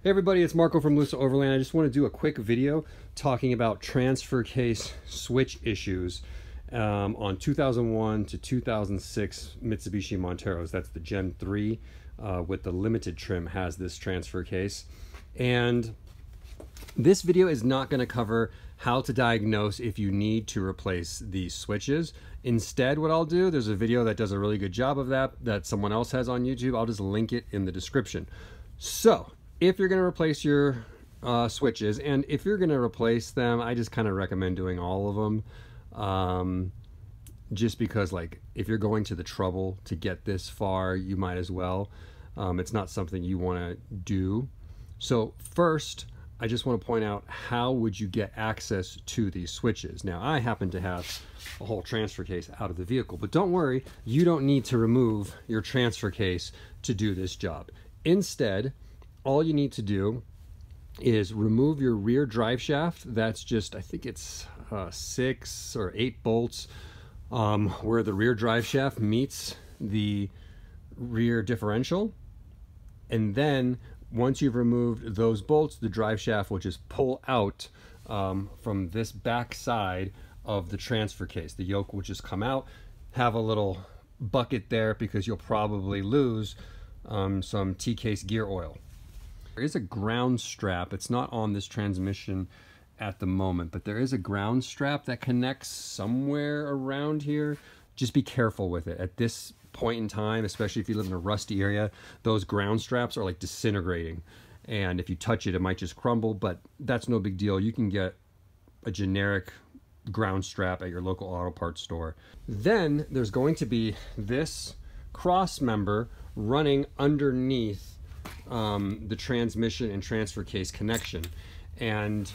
Hey everybody, it's Marco from Overland. I just want to do a quick video talking about transfer case switch issues on 2001 to 2006 Mitsubishi Monteros. That's the Gen 3 with the limited trim has this transfer case. And this video is not going to cover how to diagnose if you need to replace these switches. Instead, what I'll do, there's a video that does a really good job of that someone else has on YouTube. I'll just link it in the description. So if you're going to replace your switches, and if you're going to replace them, I just kind of recommend doing all of them, just because, like, if you're going to the trouble to get this far, you might as well. It's not something you want to do. So first, I just want to point out, how would you get access to these switches? Now, I happen to have a whole transfer case out of the vehicle, but don't worry, you don't need to remove your transfer case to do this job. Instead, all you need to do is remove your rear drive shaft. That's just, I think it's 6 or 8 bolts where the rear drive shaft meets the rear differential. And then once you've removed those bolts, the drive shaft will just pull out from this back side of the transfer case. The yoke will just come out, have a little bucket there because you'll probably lose some T-case gear oil. There is a ground strap. It's not on this transmission at the moment, but there is a ground strap that connects somewhere around here. Just be careful with it. At this point in time, especially if you live in a rusty area, those ground straps are like disintegrating. And if you touch it, it might just crumble, but that's no big deal. You can get a generic ground strap at your local auto parts store. Then there's going to be this cross member running underneath the transmission and transfer case connection, and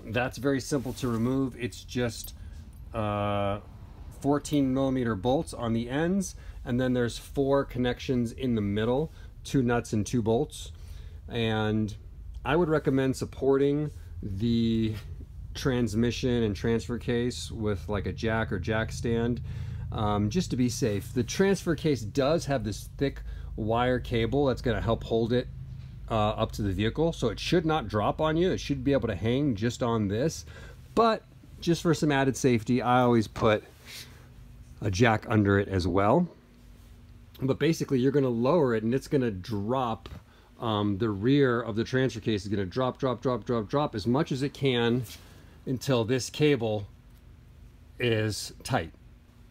that's very simple to remove. It's just 14mm bolts on the ends, and then there's 4 connections in the middle, 2 nuts and 2 bolts. And I would recommend supporting the transmission and transfer case with like a jack or jack stand, just to be safe. The transfer case does have this thick wire cable that's going to help hold it up to the vehicle, so it should not drop on you. It should be able to hang just on this, but just for some added safety, I always put a jack under it as well. But basically, you're going to lower it and it's going to drop. The rear of the transfer case is going to drop as much as it can until this cable is tight.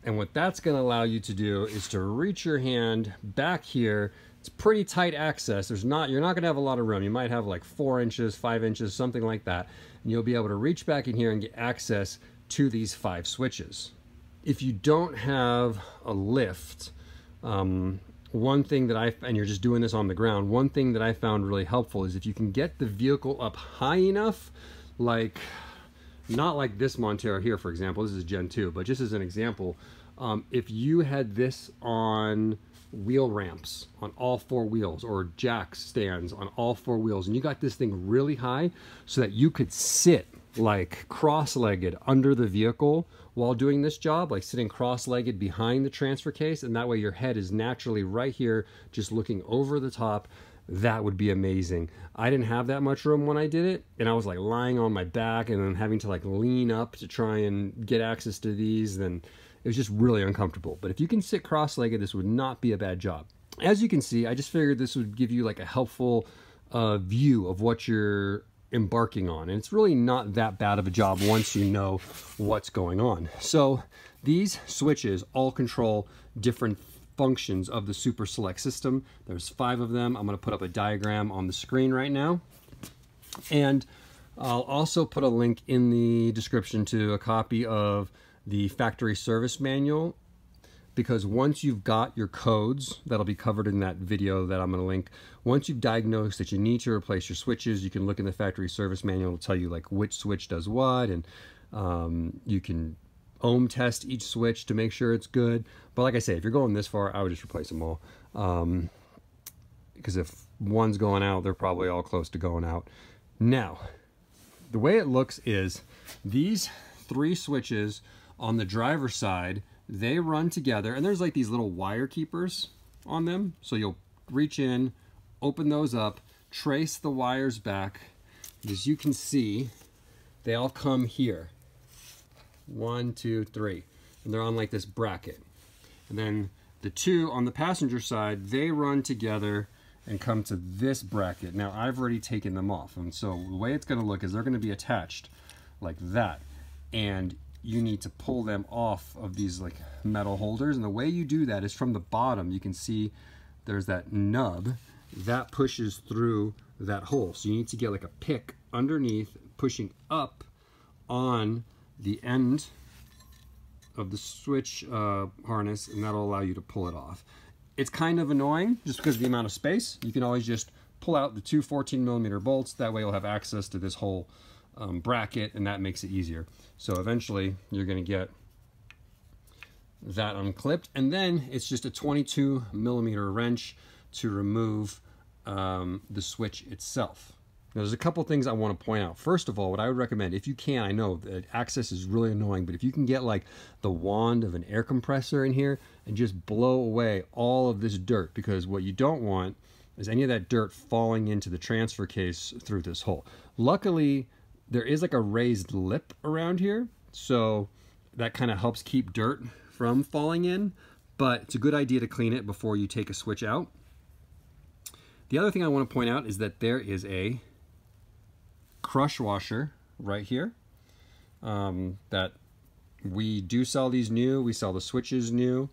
And what that's going to allow you to do is to reach your hand back here. It's pretty tight access. You're not going to have a lot of room. You might have like 4 inches, 5 inches, something like that. And you'll be able to reach back in here and get access to these 5 switches. If you don't have a lift, one thing that and you're just doing this on the ground, one thing that I found really helpful is if you can get the vehicle up high enough, like, not like this Montero here, for example. This is Gen 2, but just as an example, if you had this on wheel ramps on all 4 wheels, or jack stands on all 4 wheels, and you got this thing really high so that you could sit like cross-legged under the vehicle while doing this job, like sitting cross-legged behind the transfer case, and that way your head is naturally right here just looking over the top, that would be amazing. I didn't have that much room when I did it, and I was like lying on my back and then having to like lean up to try and get access to these. Then it was just really uncomfortable. But if you can sit cross-legged, this would not be a bad job. As you can see, I just figured this would give you like a helpful view of what you're embarking on, and it's really not that bad of a job once you know what's going on. So these switches all control different functions of the Super Select system. There's 5 of them. I'm going to put up a diagram on the screen right now, and I'll also put a link in the description to a copy of the factory service manual, because once you've got your codes that'll be covered in that video that I'm going to link, once you've diagnosed that you need to replace your switches, you can look in the factory service manual. It'll tell you like which switch does what, and you can ohm test each switch to make sure it's good. But like I say, if you're going this far, I would just replace them all, because if one's going out, they're probably all close to going out. Now, the way it looks is these 3 switches on the driver's side, they run together, and there's like these little wire keepers on them, so you'll reach in, open those up, trace the wires back. As you can see, they all come here. 1, 2, 3. And they're on like this bracket. And then the two on the passenger side, they run together and come to this bracket. Now I've already taken them off. And so the way it's gonna look is they're gonna be attached like that. And you need to pull them off of these like metal holders. And the way you do that is from the bottom. You can see there's that nub that pushes through that hole. So you need to get like a pick underneath, pushing up on the end of the switch harness, and that'll allow you to pull it off. It's kind of annoying just because of the amount of space. You can always just pull out the two 14mm bolts. That way you'll have access to this whole bracket, and that makes it easier. So eventually you're going to get that unclipped, and then it's just a 22mm wrench to remove the switch itself. Now, there's a couple things I want to point out. First of all, what I would recommend, if you can, I know that access is really annoying, but if you can get like the wand of an air compressor in here and just blow away all of this dirt, because what you don't want is any of that dirt falling into the transfer case through this hole. Luckily, there is like a raised lip around here, so that kind of helps keep dirt from falling in, but it's a good idea to clean it before you take a switch out. The other thing I want to point out is that there is a crush washer right here. That we do sell these new. We sell the switches new.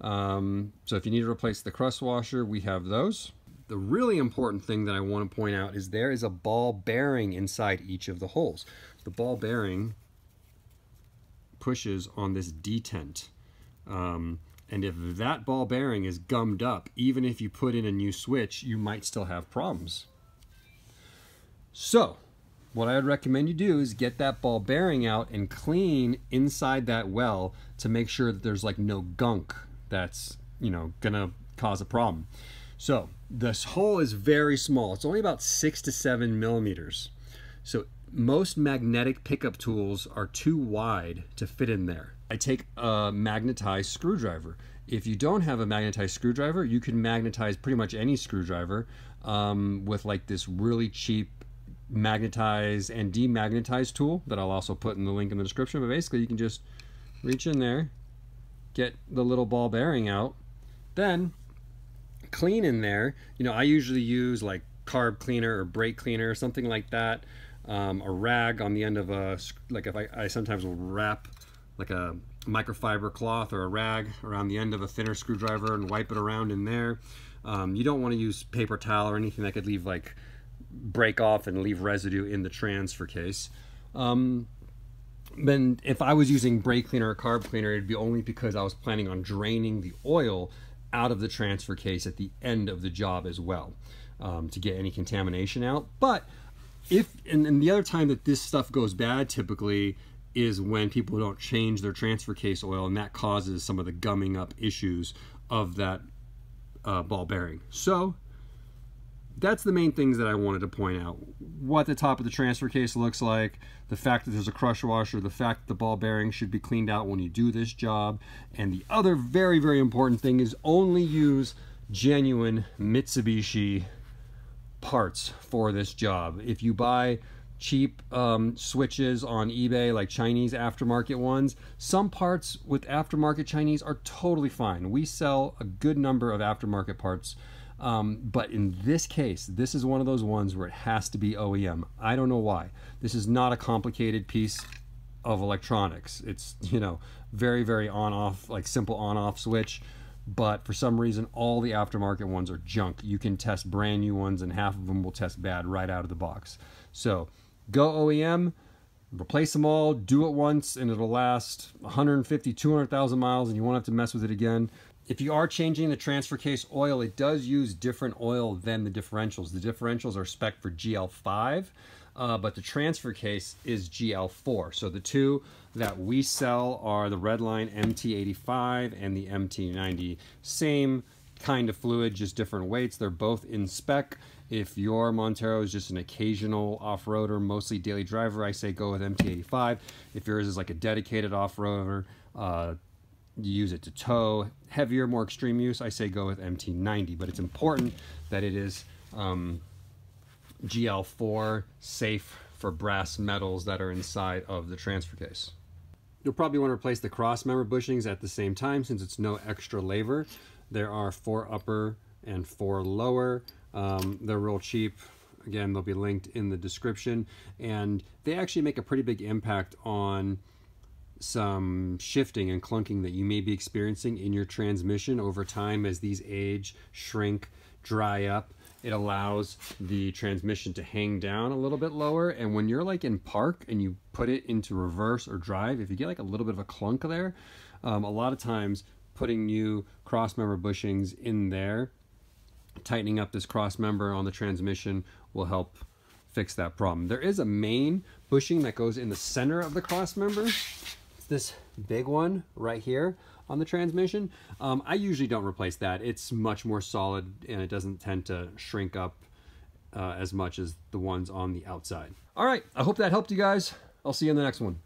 So if you need to replace the crush washer, we have those. The really important thing that I want to point out is there is a ball bearing inside each of the holes. The ball bearing pushes on this detent. And if that ball bearing is gummed up, even if you put in a new switch, you might still have problems. So what I would recommend you do is get that ball bearing out and clean inside that well to make sure that there's like no gunk that's, you know, gonna cause a problem. So this hole is very small. It's only about 6 to 7mm. So most magnetic pickup tools are too wide to fit in there. I take a magnetized screwdriver. If you don't have a magnetized screwdriver, you can magnetize pretty much any screwdriver with like this really cheap magnetize and demagnetize tool that I'll also put in the link in the description. But basically you can just reach in there, get the little ball bearing out, then clean in there. You know, I usually use like carb cleaner or brake cleaner or something like that. A rag on the end of a, like if I sometimes will wrap like a microfiber cloth or a rag around the end of a thinner screwdriver and wipe it around in there. You don't want to use paper towel or anything that could leave like break off and leave residue in the transfer case. Then if I was using brake cleaner or carb cleaner, it'd be only because I was planning on draining the oil out of the transfer case at the end of the job as well, to get any contamination out. But if, and the other time that this stuff goes bad typically is when people don't change their transfer case oil, and that causes some of the gumming up issues of that ball bearing. So that's the main things that I wanted to point out. What the top of the transfer case looks like, the fact that there's a crush washer, the fact that the ball bearing should be cleaned out when you do this job, and the other very, very important thing is only use genuine Mitsubishi parts for this job. If you buy cheap switches on eBay, like Chinese aftermarket ones, some parts with aftermarket Chinese are totally fine. We sell a good number of aftermarket parts. But in this case, this is one of those ones where it has to be OEM. I don't know why. This is not a complicated piece of electronics. It's, you know, very, very on-off, like simple on-off switch. But for some reason, all the aftermarket ones are junk. You can test brand new ones, and half of them will test bad right out of the box. So go OEM, replace them all, do it once, and it'll last 150, 200,000 miles, and you won't have to mess with it again. If you are changing the transfer case oil, it does use different oil than the differentials. The differentials are spec'd for GL5, but the transfer case is GL4. So the two that we sell are the Redline MT85 and the MT90. Same kind of fluid, just different weights. They're both in spec. If your Montero is just an occasional off-roader, mostly daily driver, I say go with MT85. If yours is like a dedicated off-roader, you use it to tow, heavier, more extreme use, I say go with MT90. But it's important that it is GL4 safe for brass metals that are inside of the transfer case. You'll probably want to replace the cross member bushings at the same time since it's no extra labor. There are 4 upper and 4 lower. They're real cheap. Again, they'll be linked in the description, and they actually make a pretty big impact on some shifting and clunking that you may be experiencing in your transmission over time as these age, shrink, dry up. It allows the transmission to hang down a little bit lower, and when you're like in park and you put it into reverse or drive, if you get like a little bit of a clunk there, a lot of times putting new cross member bushings in there, tightening up this cross member on the transmission will help fix that problem. There is a main bushing that goes in the center of the cross member. It's this big one right here on the transmission. I usually don't replace that. It's much more solid and it doesn't tend to shrink up as much as the ones on the outside. All right, I hope that helped you guys. I'll see you in the next one.